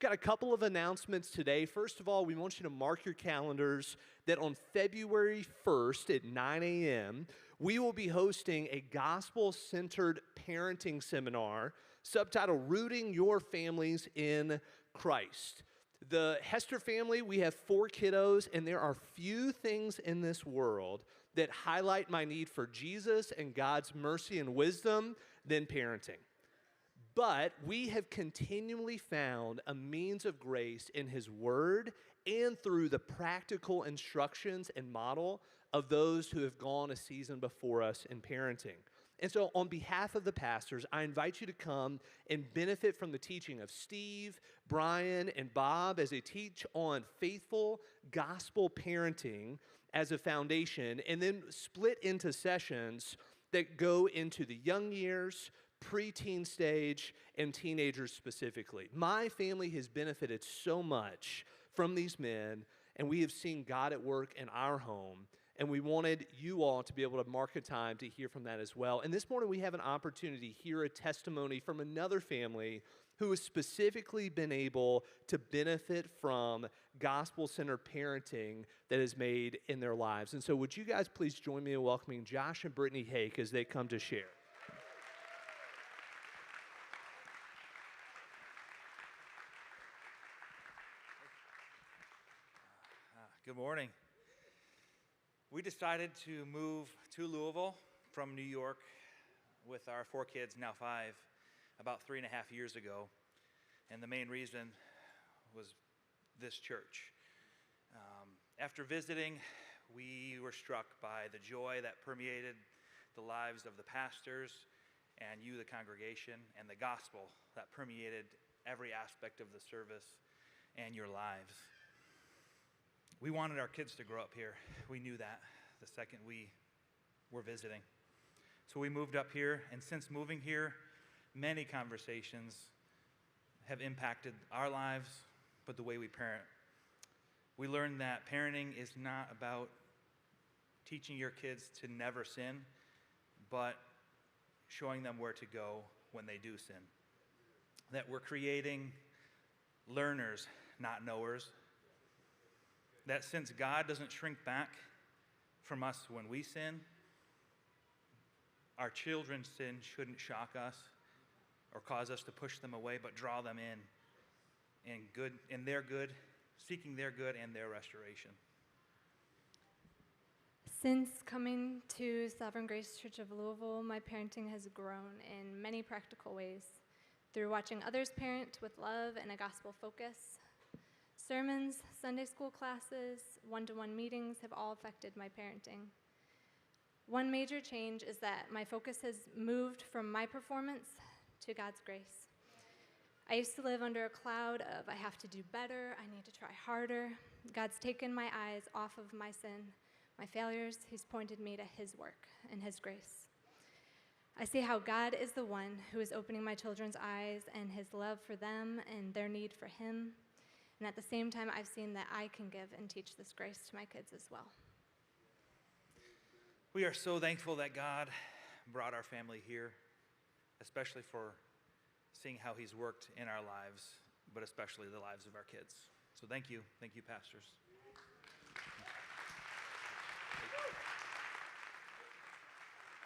got a couple of announcements today. First of all, we want you to mark your calendars that on February 1st at 9 a.m., we will be hosting a gospel-centered parenting seminar subtitled Rooting Your Families in Christ. The Hester family, we have 4 kiddos, and there are few things in this world that highlight my need for Jesus and God's mercy and wisdom than parenting. But we have continually found a means of grace in His Word and through the practical instructions and model of those who have gone a season before us in parenting. And so on behalf of the pastors, I invite you to come and benefit from the teaching of Steve, Brian, and Bob as they teach on faithful gospel parenting as a foundation, and then split into sessions that go into the young years, preteen stage, and teenagers specifically. My family has benefited so much from these men, and we have seen God at work in our home, and we wanted you all to be able to mark a time to hear from that as well. And this morning we have an opportunity to hear a testimony from another family who has specifically been able to benefit from gospel-centered parenting that is made in their lives. And so would you guys please join me in welcoming Josh and Brittany Hake as they come to share. Good morning. We decided to move to Louisville from New York with our 4 kids, now 5, about 3.5 years ago. And the main reason was this church. After visiting, we were struck by the joy that permeated the lives of the pastors and you, the congregation, and the gospel that permeated every aspect of the service and your lives. We wanted our kids to grow up here. We knew that the second we were visiting. So we moved up here, and since moving here, many conversations have impacted our lives, but the way we parent. We learned that parenting is not about teaching your kids to never sin, but showing them where to go when they do sin. That we're creating learners, not knowers. That since God doesn't shrink back from us when we sin, our children's sin shouldn't shock us or cause us to push them away, but draw them in their good, seeking their good and their restoration. Since coming to Sovereign Grace Church of Louisville, my parenting has grown in many practical ways through watching others parent with love and a gospel focus. Sermons, Sunday school classes, one-to-one meetings have all affected my parenting. One major change is that my focus has moved from my performance to God's grace. I used to live under a cloud of I have to do better, I need to try harder. God's taken my eyes off of my sin, my failures. He's pointed me to His work and His grace. I see how God is the one who is opening my children's eyes and His love for them and their need for Him. And at the same time, I've seen that I can give and teach this grace to my kids as well. We are so thankful that God brought our family here, especially for seeing how He's worked in our lives, but especially the lives of our kids. So thank you, pastors.